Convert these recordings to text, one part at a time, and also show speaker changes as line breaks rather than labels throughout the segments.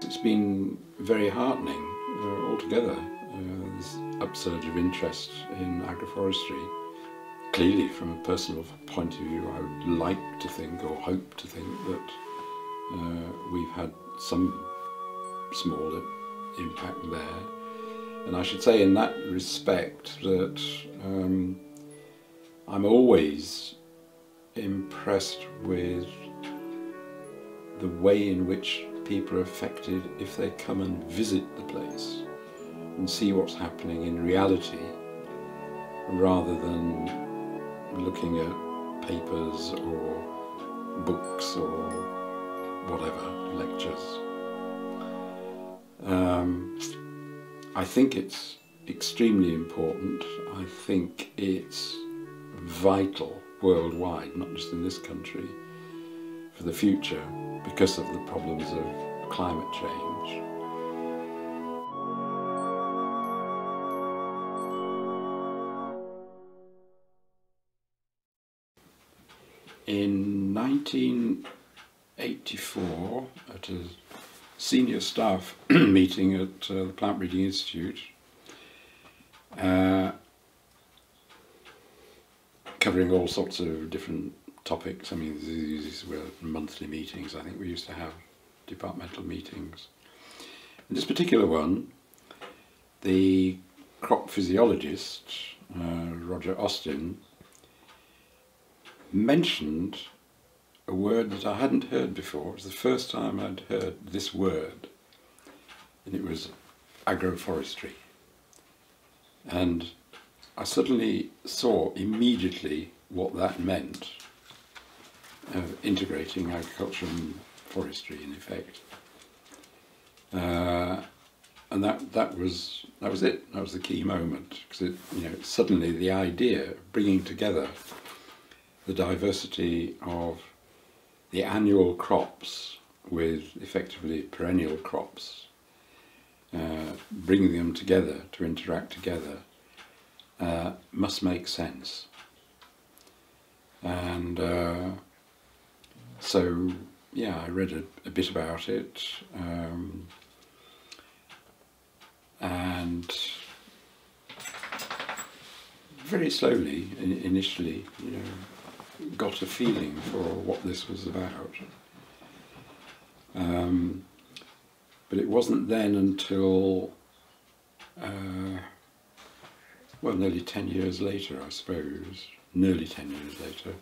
It's been very heartening altogether, this upsurge of interest in agroforestry. Clearly, from a personal point of view, I would like to think, or hope to think, that we've had some small impact there. And I should say in that respect that I'm always impressed with the way in which people are affected if they come and visit the place and see what's happening in reality, rather than looking at papers or books or whatever, lectures. I think it's extremely important. I think it's vital worldwide, not just in this country, for the future because of the problems of climate change. In 1984, at a senior staff meeting at the Plant Breeding Institute, covering all sorts of different topics. I mean, these were monthly meetings. I think we used to have departmental meetings. In this particular one, the crop physiologist, Roger Austin, mentioned a word that I hadn't heard before. It was the first time I'd heard this word, and it was agroforestry. And I suddenly saw immediately what that meant, integrating agriculture and forestry in effect. And that was it. That was the key moment, because suddenly the idea of bringing together the diversity of the annual crops with effectively perennial crops, bringing them together to interact together, must make sense. And so, yeah, I read a bit about it, and very slowly, initially, got a feeling for what this was about. But it wasn't then until, well, nearly 10 years later, I suppose, nearly 10 years later,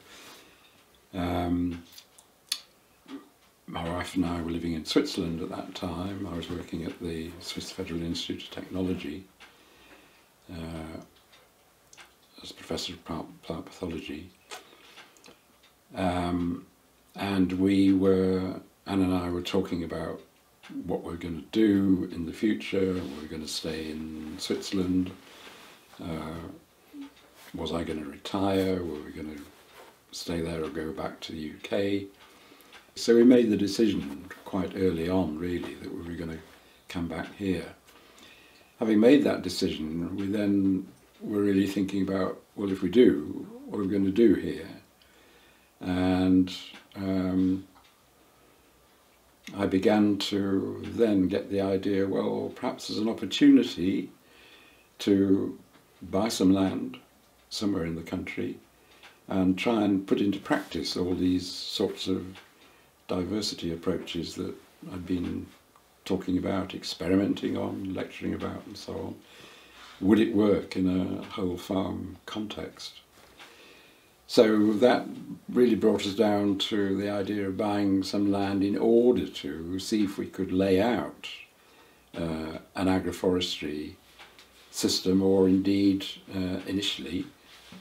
my wife and I were living in Switzerland at that time. I was working at the Swiss Federal Institute of Technology as a professor of plant pathology. And Anne and I were talking about what we're going to do in the future. We're going to stay in Switzerland. Was I going to retire? Were we going to stay there or go back to the UK? So we made the decision quite early on, really, that we were going to come back here. Having made that decision, we then were really thinking about, well, if we do, what are we going to do here? And I began to then get the idea, well, perhaps there's an opportunity to buy some land somewhere in the country and try and put into practice all these sorts of diversity approaches that I've been talking about, experimenting on, lecturing about, and so on. Would it work in a whole farm context? So that really brought us down to the idea of buying some land in order to see if we could lay out an agroforestry system, or indeed initially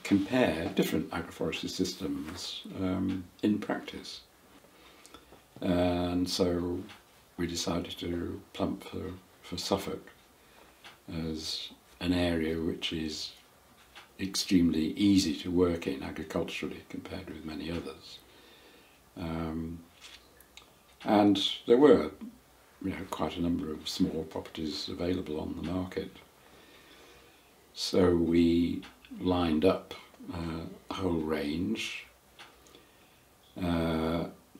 compare different agroforestry systems in practice. And so we decided to plump for Suffolk as an area which is extremely easy to work in agriculturally compared with many others. And there were quite a number of small properties available on the market. So we lined up a whole range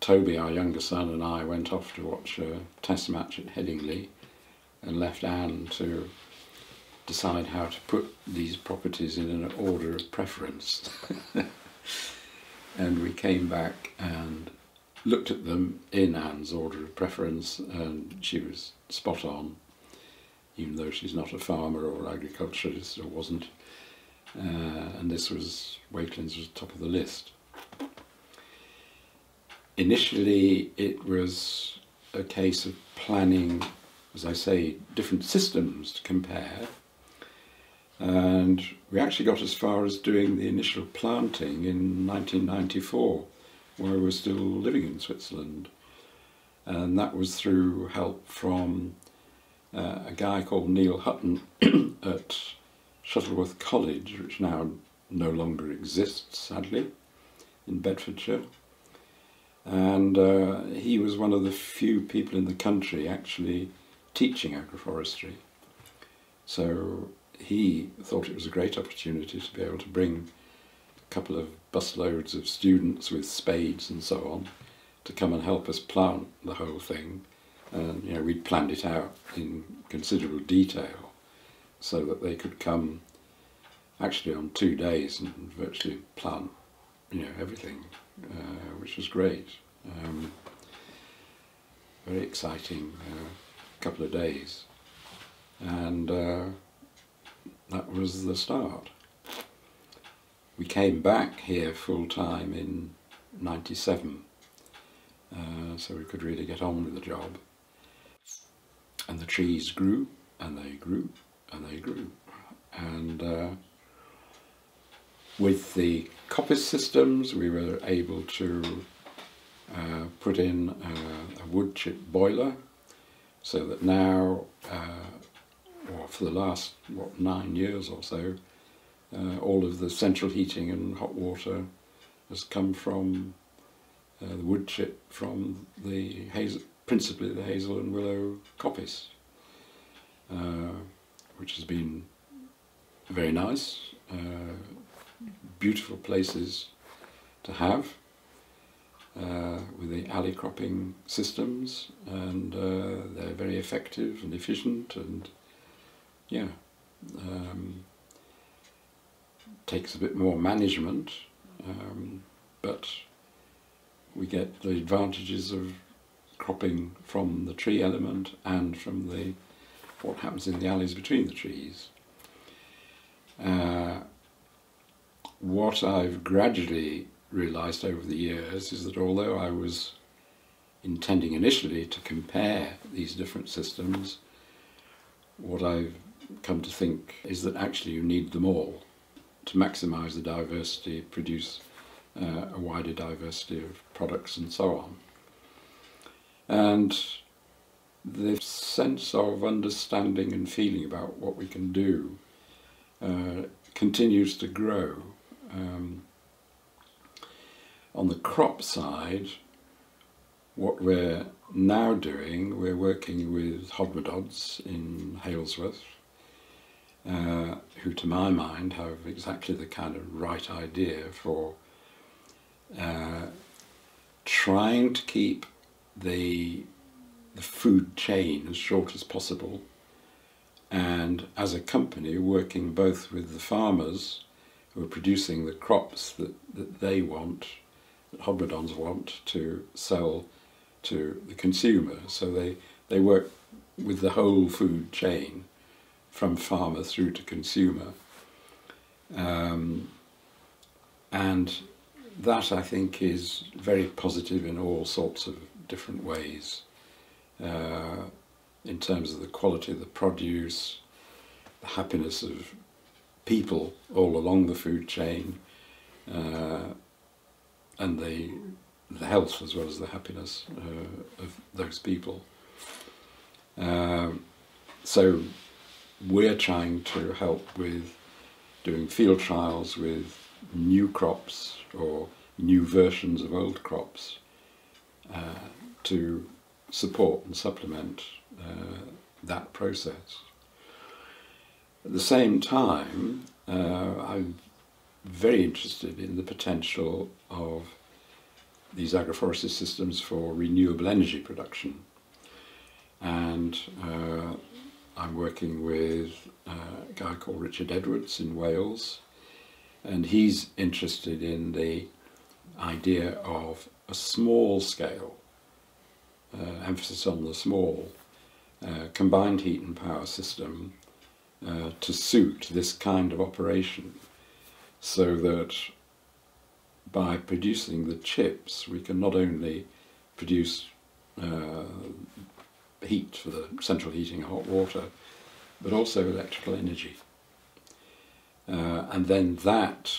Toby, our younger son, and I went off to watch a test match at Headingley and left Anne to decide how to put these properties in an order of preference. And we came back and looked at them in Anne's order of preference, and she was spot on, even though she's not a farmer or agriculturalist, or wasn't. And this was, Wakelyns was top of the list. Initially it was a case of planning, as I say, different systems to compare, and we actually got as far as doing the initial planting in 1994, while we were still living in Switzerland, and that was through help from a guy called Neil Hutton at Shuttleworth College, which now no longer exists, sadly, in Bedfordshire. And he was one of the few people in the country actually teaching agroforestry. So he thought it was a great opportunity to be able to bring a couple of busloads of students with spades and so on to come and help us plant the whole thing. And you know, we'd planned it out in considerable detail so that they could come actually on 2 days and virtually plant, you know, everything, which was great. Very exciting couple of days, and that was the start. We came back here full time in '97, so we could really get on with the job. And the trees grew, and they grew, and they grew. And with the coppice systems, we were able to put in a wood chip boiler, so that now, or for the last, 9 years or so, all of the central heating and hot water has come from the wood chip from the principally the hazel and willow coppice, which has been very nice, beautiful places to have with the alley cropping systems, and they're very effective and efficient, and yeah, takes a bit more management, but we get the advantages of cropping from the tree element and from the what happens in the alleys between the trees. What I've gradually realised over the years is that although I was intending initially to compare these different systems, what I've come to think is that actually you need them all to maximise the diversity, produce a wider diversity of products and so on. And the sense of understanding and feeling about what we can do continues to grow. On the crop side, what we're now doing, we're working with hodmedods in Halesworth, who to my mind have exactly the kind of right idea for trying to keep the food chain as short as possible, and as a company working both with the farmers who are producing the crops that they want, that hodmedods want to sell to the consumer. So they work with the whole food chain from farmer through to consumer, and that I think is very positive in all sorts of different ways, in terms of the quality of the produce, the happiness of people all along the food chain, and the health as well as the happiness of those people. So we're trying to help with doing field trials with new crops or new versions of old crops to support and supplement that process. At the same time, I'm very interested in the potential of these agroforestry systems for renewable energy production. And I'm working with a guy called Richard Edwards in Wales, and he's interested in the idea of a small scale, emphasis on the small, combined heat and power system to suit this kind of operation, so that by producing the chips we can not only produce heat for the central heating of hot water, but also electrical energy. And then that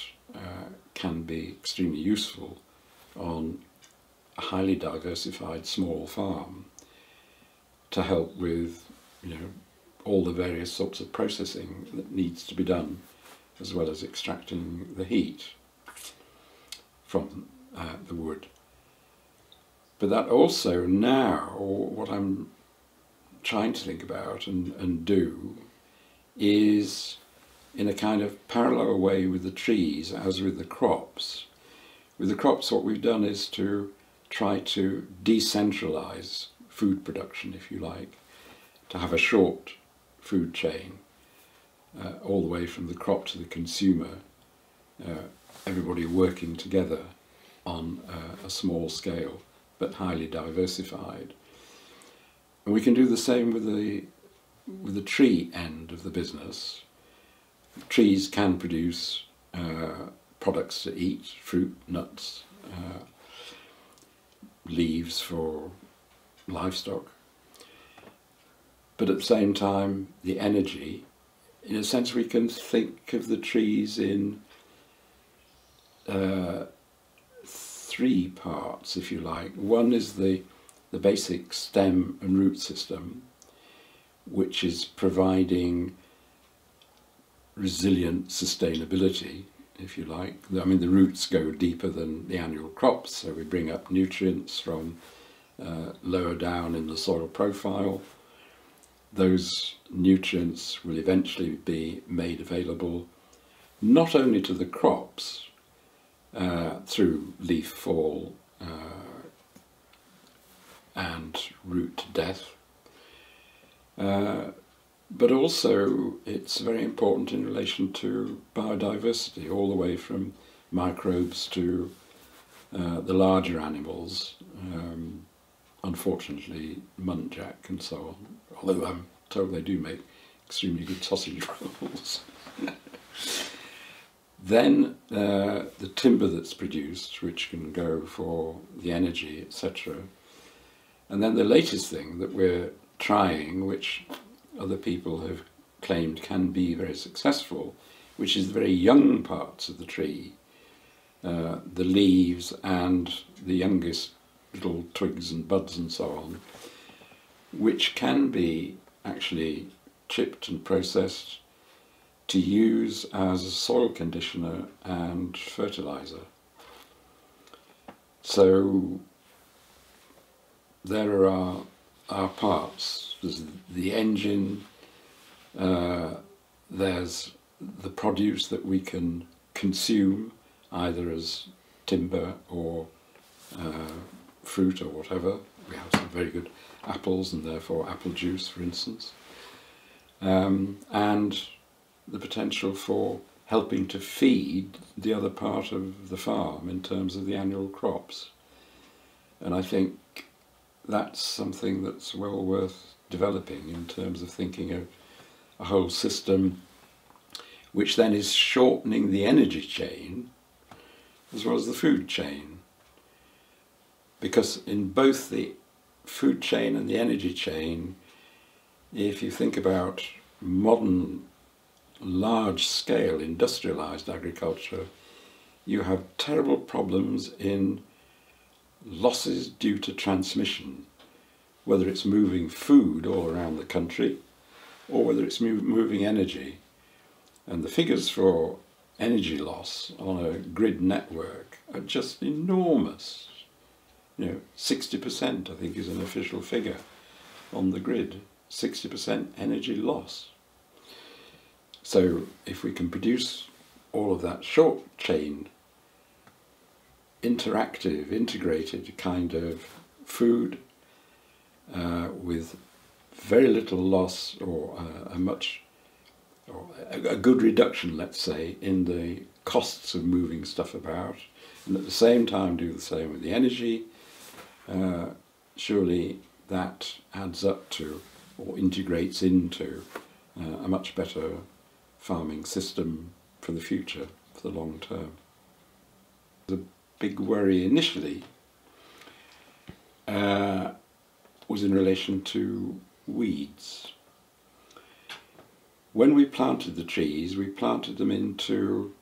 can be extremely useful on a highly diversified small farm to help with, all the various sorts of processing that needs to be done, as well as extracting the heat from the wood. But that also now, what I'm trying to think about and do, is in a kind of parallel way with the trees as with the crops. With the crops, what we've done is to try to decentralize food production, if you like, to have a short food chain all the way from the crop to the consumer, everybody working together on a small scale but highly diversified. And we can do the same with the tree end of the business. Trees can produce products to eat, fruit, nuts, leaves for livestock. But at the same time, the energy, in a sense we can think of the trees in three parts, if you like. One is the basic stem and root system, which is providing resilient sustainability, if you like. I mean, the roots go deeper than the annual crops, so we bring up nutrients from lower down in the soil profile. Those nutrients will eventually be made available not only to the crops through leaf fall and root death, but also it's very important in relation to biodiversity, all the way from microbes to the larger animals, unfortunately muntjac and so on, although I'm told they do make extremely good sausage rolls. Then the timber that's produced, which can go for the energy, etc. And then the latest thing that we're trying, which other people have claimed can be very successful, which is the very young parts of the tree, the leaves and the youngest little twigs and buds and so on, which can be actually chipped and processed to use as a soil conditioner and fertilizer. So there are our parts. There's the engine, there's the produce that we can consume either as timber or fruit or whatever. We have some very good apples and therefore apple juice, for instance, and the potential for helping to feed the other part of the farm in terms of the annual crops. And I think that's something that's well worth developing in terms of thinking of a whole system which then is shortening the energy chain as well as the food chain. Because in both the food chain and the energy chain, if you think about modern large-scale industrialized agriculture, you have terrible problems in losses due to transmission, whether it's moving food all around the country or whether it's moving energy. And the figures for energy loss on a grid network are just enormous. 60% I think is an official figure on the grid, 60% energy loss. So if we can produce all of that short chain interactive, integrated kind of food with very little loss, or a good reduction, let's say, in the costs of moving stuff about, and at the same time do the same with the energy, surely that adds up to, or integrates into, a much better farming system for the future, for the long term. The big worry initially was in relation to weeds. When we planted the trees, we planted them into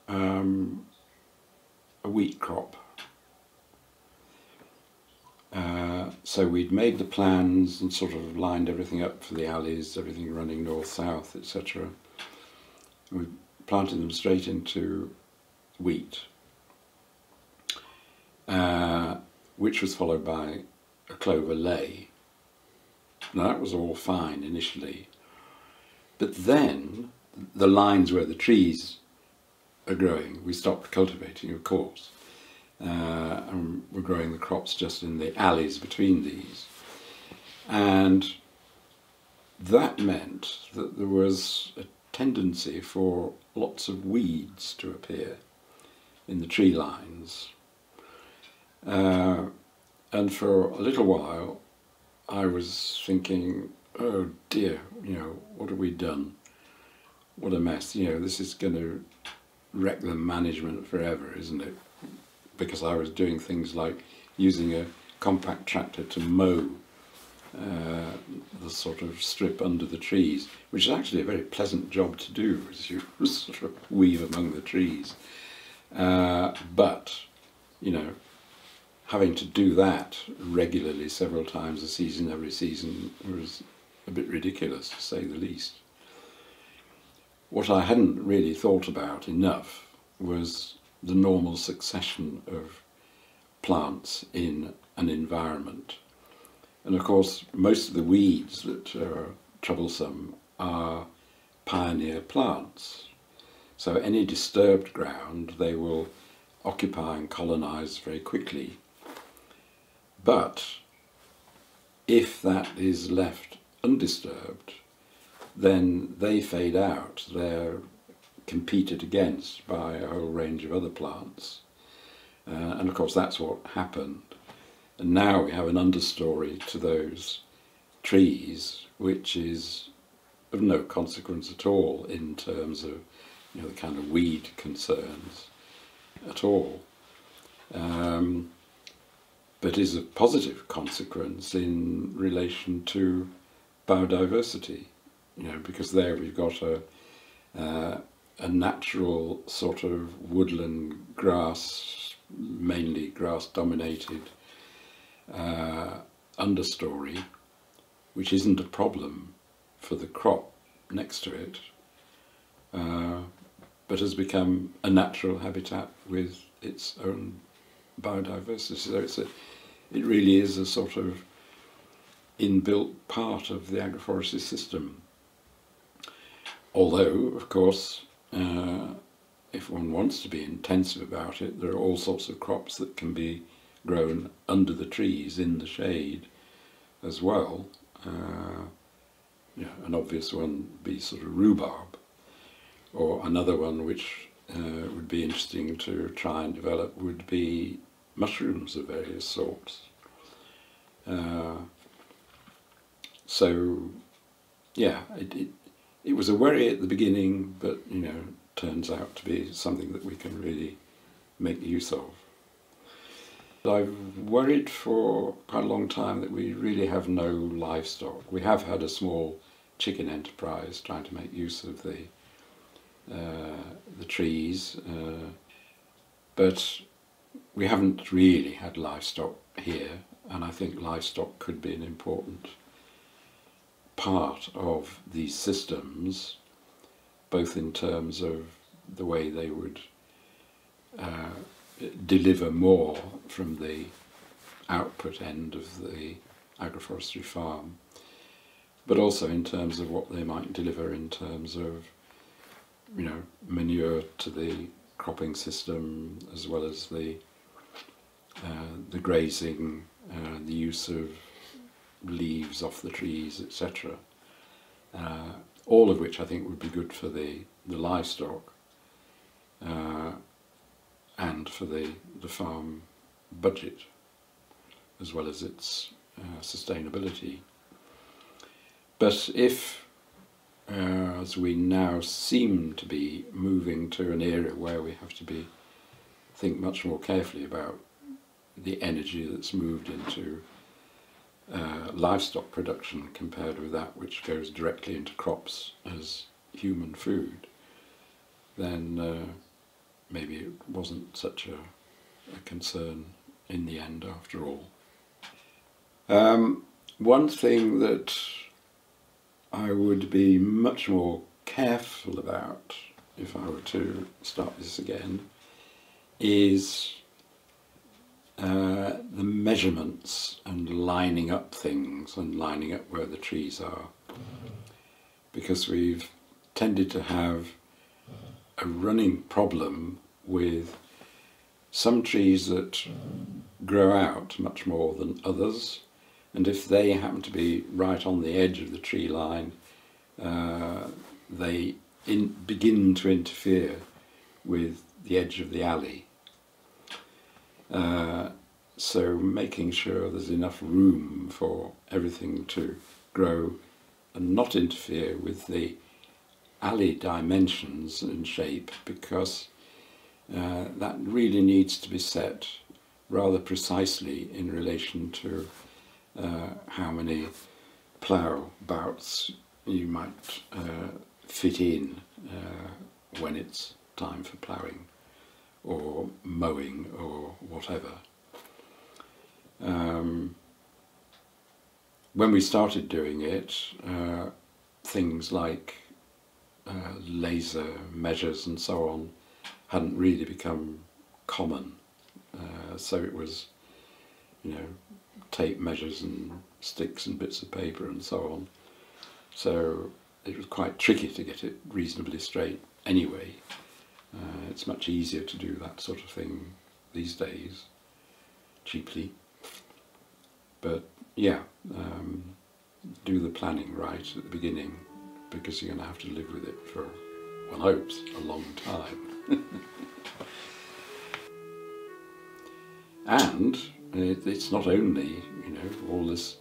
a wheat crop. So we'd made the plans and sort of lined everything up for the alleys, everything running north-south, etc. We planted them straight into wheat, which was followed by a clover ley. Now that was all fine initially, but then the lines where the trees are growing, we stopped cultivating, of course, and we're growing the crops just in the alleys between these, and that meant that there was a tendency for lots of weeds to appear in the tree lines, and for a little while I was thinking, oh dear, what have we done? What a mess, this is going to wreck the management forever, isn't it? Because I was doing things like using a compact tractor to mow the sort of strip under the trees, which is actually a very pleasant job to do, as you sort of weave among the trees. But, having to do that regularly several times a season, every season, was a bit ridiculous, to say the least. What I hadn't really thought about enough was the normal succession of plants in an environment. And of course, most of the weeds that are troublesome are pioneer plants. So any disturbed ground they will occupy and colonize very quickly. But if that is left undisturbed, then they fade out. They're competed against by a whole range of other plants. And of course that's what happened. And now we have an understory to those trees which is of no consequence at all in terms of the kind of weed concerns at all. But is a positive consequence in relation to biodiversity, because there we've got a natural sort of woodland grass, mainly grass dominated understory, which isn't a problem for the crop next to it, but has become a natural habitat with its own biodiversity. So it really is a sort of inbuilt part of the agroforestry system. Although, of course, if one wants to be intensive about it, there are all sorts of crops that can be grown under the trees in the shade as well. An obvious one would be sort of rhubarb, or another one which would be interesting to try and develop would be mushrooms of various sorts. So yeah, it was a worry at the beginning, but turns out to be something that we can really make use of. I've worried for quite a long time that we really have no livestock. We have had a small chicken enterprise trying to make use of the trees, but we haven't really had livestock here, and I think livestock could be an important part of these systems, both in terms of the way they would deliver more from the output end of the agroforestry farm, but also in terms of what they might deliver in terms of manure to the cropping system, as well as the grazing, the use of leaves off the trees, etc. All of which I think would be good for the livestock and for the farm budget, as well as its sustainability. But if, as we now seem to be moving to an era where we have to think much more carefully about the energy that's moved into livestock production compared with that which goes directly into crops as human food, then maybe it wasn't such a concern in the end after all. One thing that I would be much more careful about if I were to start this again is the measurements and lining up things and lining up where the trees are, because we've tended to have a running problem with some trees that grow out much more than others, and if they happen to be right on the edge of the tree line, they begin to interfere with the edge of the alley. So making sure there's enough room for everything to grow and not interfere with the alley dimensions and shape, because that really needs to be set rather precisely in relation to how many plough bouts you might fit in when it's time for ploughing or mowing or whatever. When we started doing it, things like laser measures and so on hadn't really become common, so it was, tape measures and sticks and bits of paper and so on, so it was quite tricky to get it reasonably straight anyway. It's much easier to do that sort of thing these days, cheaply. But yeah, do the planning right at the beginning, because you're going to have to live with it for, one hopes, a long time. And it's not only, all this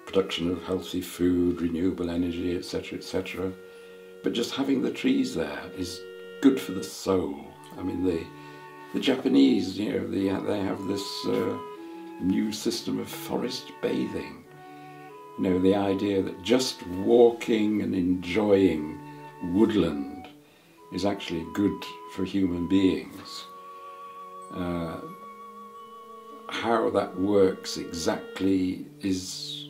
production of healthy food, renewable energy, etc., etc., but just having the trees there is good for the soul. I mean, the Japanese, they have this new system of forest bathing. The idea that just walking and enjoying woodland is actually good for human beings. How that works exactly is,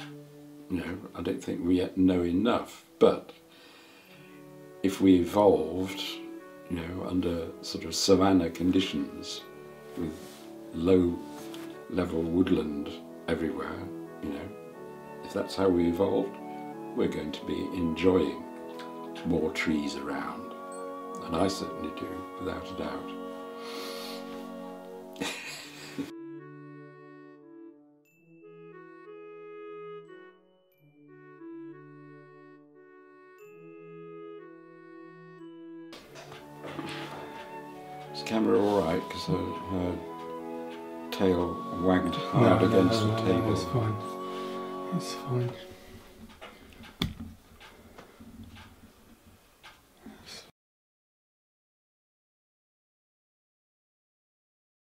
I don't think we yet know enough, but if we evolved, under sort of savanna conditions with low level woodland everywhere, if that's how we evolved, we're going to be enjoying more trees around, and I certainly do, without a doubt. Is the camera alright? Because her tail wagged hard against the table.
It's fine. It's fine.